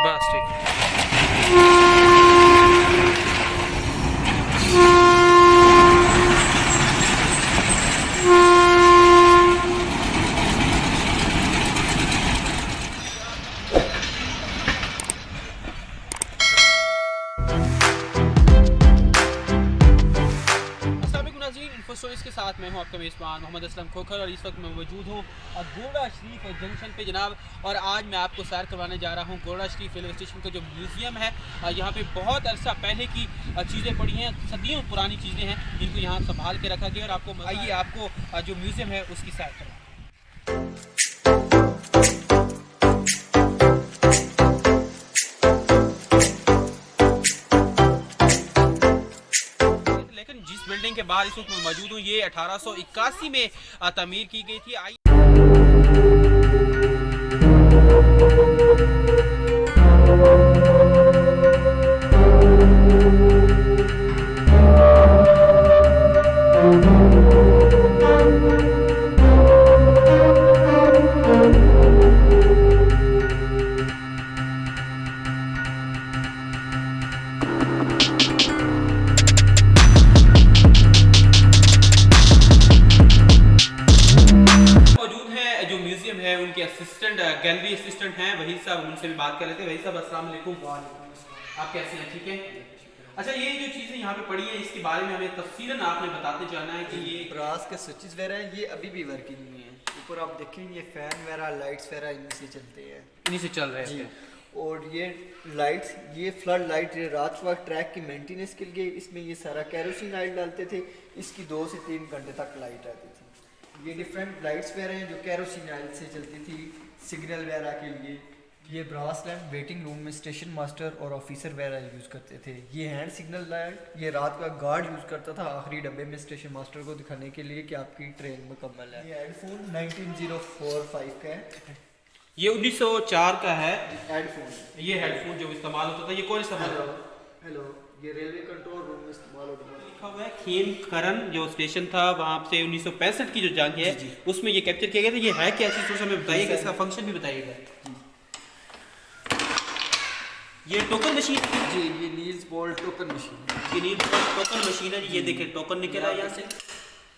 बस ठीक। स्टोरीज के साथ मैं हूं आपका मेज़बान मोहम्मद असलम खोखर और इस वक्त मैं मौजूद हूं गोड़ा शरीफ जंक्शन पे जनाब। और आज मैं आपको सैर करवाने जा रहा हूं गोड़ा शरीफ रेलवे स्टेशन का जो म्यूज़ियम है। यहाँ पे बहुत अरसा पहले की चीज़ें पड़ी हैं, सदियों पुरानी चीज़ें हैं जिनको यहाँ संभाल के रखा गया। और आपको आइए आपको जो म्यूज़ियम है उसकी सैर करवाएं। बिल्डिंग के बाहर इस वक्त मैं मौजूद हूँ, ये 1881 में तामीर की गई थी। उनके असिस्टेंट गैलरी असिस्टेंट हैं वहीद साहब, उनसे भी बात कर लेते हैं। वहीद साहब अस्सलाम वालेकुम। आप कैसे हैं? ठीक है। अच्छा, ये जो चीज़ें यहाँ पे पड़ी हैं इसके बारे में हमें तफसीलन आपने बताते जाना है कि ये ब्रास के स्विचेस वगैरह हैं, ये अभी भी वर्किंग में है। ऊपर आप देखें ये फैन वगैरह लाइट्स वगैरह इन्हीं से चलते हैं, इन्हीं से चल रहे हैं। और ये लाइट्स, ये फ्लड लाइट रात वक्त ट्रैक की मेंटेनेंस के लिए इसमें ये सारा केरोसिन ऑयल डालते थे। इसकी 2 से 3 घंटे तक लाइट आती थी। ये डिफरेंट लाइट्स वगैरह हैं जो केरोसिन ऑयल से चलती थी सिग्नल वगैरह के लिए। ये ब्रास लैम्प वेटिंग रूम में स्टेशन मास्टर और ऑफिसर वगैरह यूज़ करते थे। ये हैंड सिग्नल लाइट ये रात का गार्ड यूज़ करता था आखिरी डब्बे में स्टेशन मास्टर को दिखाने के लिए कि आपकी ट्रेन मुकम्मल है। ये हेडफोन 1945 का है, ये 1904 का है हेडफोन। ये हेडफोन जो इस्तेमाल होता था, ये कौन इस्तेमाल होता था? हेलो, ये रेलवे कंट्रोल रूम में इस्तेमाल होता है। लिखा हुआ है खेम करन जो स्टेशन था वहाँ से 1965 की जो जंग है उसमें ये कैप्चर किया गया था। ये है क्या चीज़, थोड़ा सा हमें बताइएगा, इसका फंक्शन भी बताइएगा। ये टोकन मशीन जी, ये नील्स बोल्ट टोकन मशीन। ये नील्स बोल्ट टोकन मशीन है। ये देखें टोकन निकल रहा है यहाँ से।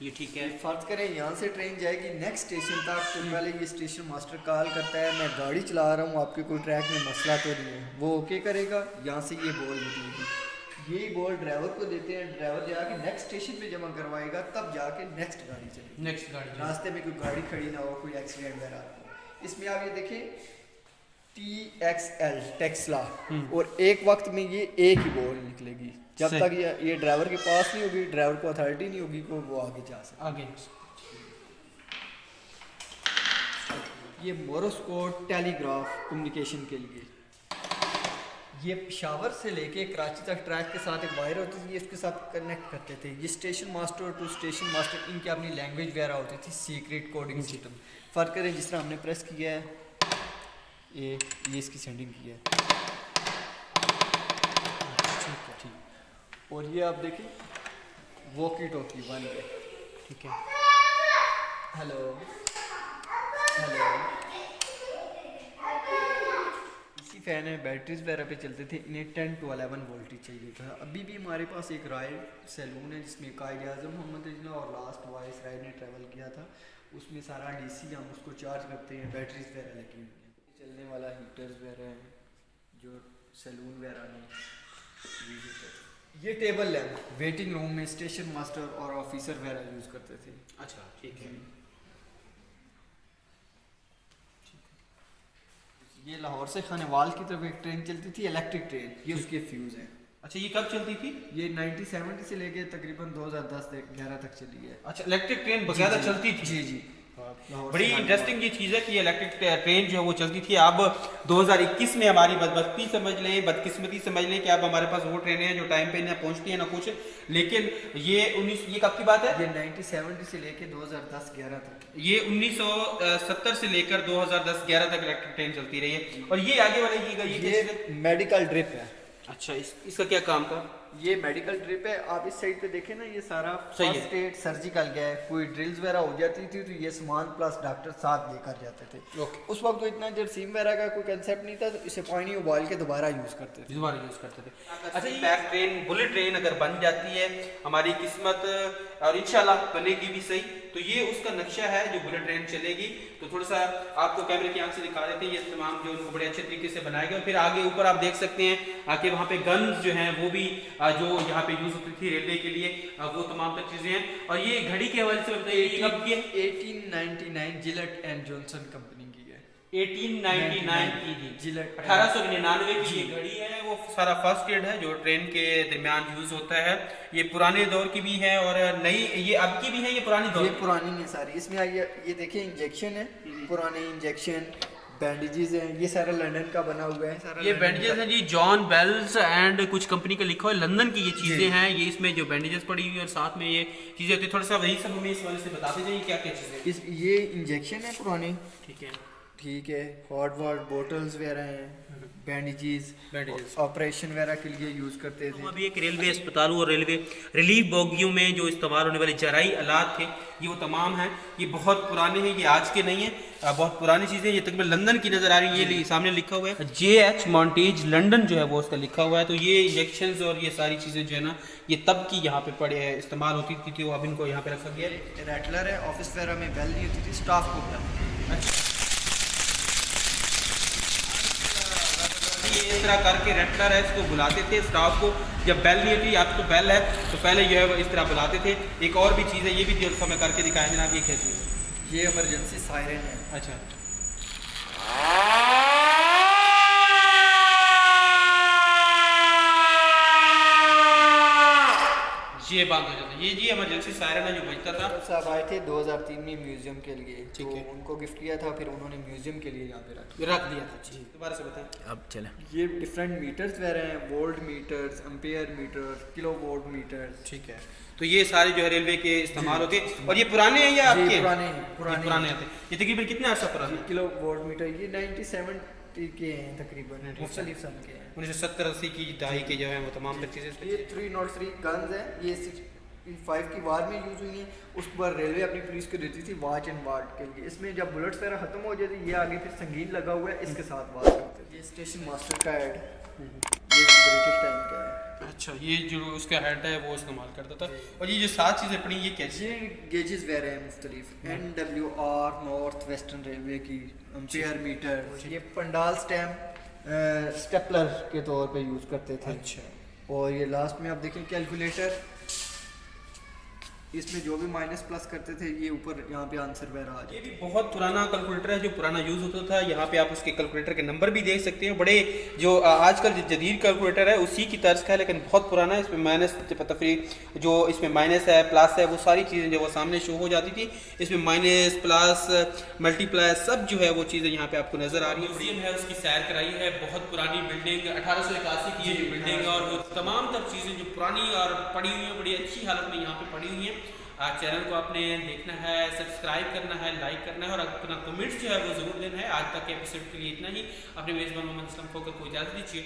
ये ठीक है। फर्ज करें यहाँ से ट्रेन जाएगी नेक्स्ट स्टेशन तक, तो पहले ये स्टेशन मास्टर कॉल करता है, मैं गाड़ी चला रहा हूँ, आपके कोई ट्रैक में मसला तो नहीं है। वो ओके करेगा, यहाँ से ये बॉल निकलेगी। ये बॉल ड्राइवर को देते हैं, ड्राइवर जाके नेक्स्ट स्टेशन पे जमा करवाएगा, तब जाके नेक्स्ट गाड़ी चलेगी। नेक्स्ट गाड़ी रास्ते में कोई गाड़ी खड़ी ना हो, कोई एक्सीडेंट वगैरह। इसमें आप ये देखें TXL टेक्सला, और एक वक्त में ये एक ही बॉल निकलेगी। जब तक ये ड्राइवर के पास नहीं होगी, ड्राइवर को अथॉरिटी नहीं होगी को वो आगे जा सकता आगे। ये मोर्स कोड टेलीग्राफ कम्युनिकेशन के लिए। ये पेशावर से लेके कराची तक ट्रैक के साथ एक वायर होती थी, इसके साथ कनेक्ट करते थे। ये station master to station master, इनकी अपनी लैंग्वेज वगैरह होती थी, सीक्रेट कोडिंग सिस्टम। फ़र्क करें जिस तरह हमने प्रेस किया है, ये इसकी सेंडिंग की है, ठीक। और ये आप देखें वॉकी टॉकी 1 पे, ठीक है। Hello hello. इसी फैन है, बैटरीज वगैरह पे चलते थे। इन्हें 10 to 11 वोल्टेज चाहिए था। अभी भी हमारे पास एक रॉयल सैलून है जिसमें कायद आज़म मोहम्मद अजला और लास्ट वाइस राय ने ट्रैवल किया था। उसमें सारा DC हम उसको चार्ज करते हैं, बैटरीज वगैरह लगी हुई हैं। चलने वाला हीटर्स वगैरह हैं जो सैलून वगैरह में यूज़ होते थे। ये टेबल लैम्प वेटिंग रूम में स्टेशन मास्टर और ऑफिसर वगैरह यूज़ करते थे। अच्छा, ठीक है। ये लाहौर से खानेवाल की तरफ एक ट्रेन चलती थी, इलेक्ट्रिक ट्रेन, ये उसके फ्यूज़ हैं। अच्छा, ये कब चलती थी? ये 1970 से लेके तकरीबन 2010-11 तक चली है। अच्छा, इलेक्ट्रिक ट्रेन बकायदा चलती थी? जी जी। बड़ी इंटरेस्टिंग ये चीज़ है कि इलेक्ट्रिक ट्रेन जो है वो चलती थी। अब 2021 में हमारी बदबख्ती समझ लें, बदकिस्मती समझ लें कि अब हमारे पास वो ट्रेनें हैं जो टाइम पे ना पहुंचती हैं ना कुछ। लेकिन ये कब की बात है? ये 1970 से लेकर 2010-11 तक। ये 1970 से लेकर 2010-11 तक इलेक्ट्रिक ट्रेन चलती रही है। और ये आगे वाले ये मेडिकल ड्रिप है। अच्छा, इसका क्या काम था? ये मेडिकल ड्रिप है। आप इस साइड पे देखें ना, ये सारा सही है। फर्स्ट एड सर्जिकल गया है। कोई ड्रिल्स वगैरह हो जाती थी तो ये सामान प्लस डॉक्टर साथ लेकर जाते थे। ओके। उस वक्त तो इतना जरसीम वगैरह का कोई कंसेप्ट नहीं था, तो इसे पानी उबाल के दोबारा यूज़ करते थे। दोबारा यूज़ करते थे। अच्छा, ये बैक ट्रेन, बुलेट ट्रेन अगर बन जाती है, हमारी किस्मत और इंशाल्लाह बनेगी भी सही, तो ये उसका नक्शा है जो बुलेट ट्रेन चलेगी। तो थोड़ा सा आपको कैमरे की आंख से दिखा देते हैं ये तमाम जो उनको बड़े अच्छे तरीके से बनाया गया। फिर आगे ऊपर आप देख सकते हैं आके वहाँ पे गन्स जो हैं वो भी जो यहाँ पे यूज़ होती थी रेलवे के लिए, वो तमाम तर चीज़ें हैं। और ये घड़ी के हवाले से बताइए, कब की है? 1899 जिलेट एंड जॉनसन कंपनी की है। 1899 की जी, जिलेट 1899 की ये घड़ी है। वो सारा फर्स्ट एड है जो ट्रेन के दरमियान यूज़ होता है। ये पुराने दौर की भी है और नई, ये अब की भी है, ये पुरानी दौर। ये पुरानी है सारी। इसमें ये देखिए इंजेक्शन है, पुराने इंजेक्शन, बैंडेजेस हैं। ये सारा लंदन का बना हुआ है सारा। ये बैंडेजेस हैं जी, जॉन बेल्स एंड कुछ कंपनी का लिखा हुआ है, लंदन की ये चीज़ें हैं। ये इसमें जो बैंडेजेस पड़ी हुई है और साथ में ये चीज़ें होती है। थोड़ा सा वही सब हमें इस वाले से बताते जाइए क्या क्या चीज़ें। ये इंजेक्शन है पुराने, ठीक है, ठीक है। हॉट वाटर बोटल्स वगैरह हैं, बैंडेजेस ऑपरेशन वगैरह के लिए यूज़ करते थे। अभी एक रेलवे अस्पतालों और रेलवे रिलीफ बोगियों में जो इस्तेमाल होने वाले जराई आलात थे, ये वो तमाम हैं। ये बहुत पुराने हैं, ये आज के नहीं है, बहुत पुरानी चीज़ें। ये तकरीबन लंदन की नज़र आ रही है। ये सामने लिखा हुआ है JH मॉन्टेज लंदन जो है वो उसका लिखा हुआ है। तो ये इंजेक्शंस और ये सारी चीज़ें जो है ना, ये तब की यहाँ पे पड़े हैं, इस्तेमाल होती थी, वो अब इनको यहाँ पे रखा गया है। रैटलर है, ऑफिस वगैरह में बेल नहीं होती थी, स्टाफ को बुलाते। अच्छा, ये इस तरह करके रैटलर है, इसको बुलाते थे स्टाफ को। जब बेल नहीं होती, आप तो बेल है तो पहले जो है वो इस तरह बुलाते थे। एक और भी चीज़ है, ये भी जो मैं करके दिखाया जनाब, ये क्या चीज़ है? ये इमरजेंसी सायरन है। अच्छा, ये बात हो जाता है। ये जी इमरजेंसी सायरन है जो बजता था। साहब आए थे 2003 में म्यूजियम के लिए, ठीक तो है। उनको गिफ्ट किया था, फिर उन्होंने म्यूजियम के लिए यहाँ पे रख दिया था। जी, दोबारा से बताएं। अब चले। ये डिफरेंट मीटर्स वगैरह हैं, volt meters, ampere meter, kilo volt meters. ठीक है, तो ये सारे जो है रेलवे के इस्तेमाल होते हैं। और ये पुराने हैं या आपके? पुराने आते हैं। ये तकरीबन कितने अर्सा पुराने? किलो वोल्ट मीटर ये 97 के हैं तकरीबन, मुख्तलिफ सन के हैं। 1970-80 की दहाई के जो है वो तमाम तर चीज़ें। ये 303 गन्स हैं, ये 65 की वार में यूज़ हुई हैं। उसके बाद रेलवे अपनी पुलिस को देती थी वाच एंड वार्ड के लिए। इसमें जब बुलेट्स वगैरह खत्म हो जाती, ये आगे फिर संगीन लगा हुआ है, इसके साथ वार करते थे। ये स्टेशन मास्टर का हेड, ये ब्रिटिश टाइम का है। अच्छा, ये जो उसका हेड है वो इस्तेमाल करता था। और ये जो 7 चीज़ें पड़ी, ये कैसी? ये गेजेस वगैरह हैं मुख्तलिफ। NWR नॉर्थ वेस्टर्न रेलवे की, एम्पेयर मीटर। ये पंडाल स्टैम्प स्टेपलर के तौर पे यूज़ करते थे। अच्छा, और ये लास्ट में आप देखें कैलकुलेटर, इसमें जो भी माइनस प्लस करते थे, ये ऊपर यहाँ पे आंसर वगैरह आ ये जाए। भी बहुत पुराना कैलकुलेटर है जो पुराना यूज़ होता था। यहाँ पे आप उसके कैलकुलेटर के नंबर भी देख सकते हैं। बड़े जो आजकल जो जदीद कैलकुलेटर है उसी की तर्ज का है, लेकिन बहुत पुराना है। इसमें माइनस तफरीक जो इसमें माइनस है, प्लस है, वो सारी चीज़ें जो वो सामने शो हो जाती थी। इसमें माइनस प्लस मल्टीप्लाई सब जो है वो चीज़ें यहाँ पे आपको नज़र आ रही है। म्यूजियम है, उसकी सैर कराई है। बहुत पुरानी बिल्डिंग, 1881 की ये बिल्डिंग है। और वो तमाम तर चीज़ें जो पुरानी और पड़ी हुई हैं, बड़ी अच्छी हालत में यहाँ पे पड़ी हुई हैं। आज चैनल को आपने देखना है, सब्सक्राइब करना है, लाइक करना है और अपना कमेंट्स जो है वो ज़रूर देना है। आज तक के एपिसोड के लिए इतना ही। अपने मेज़बान मोहम्मद असलम को इजाज़त दीजिए।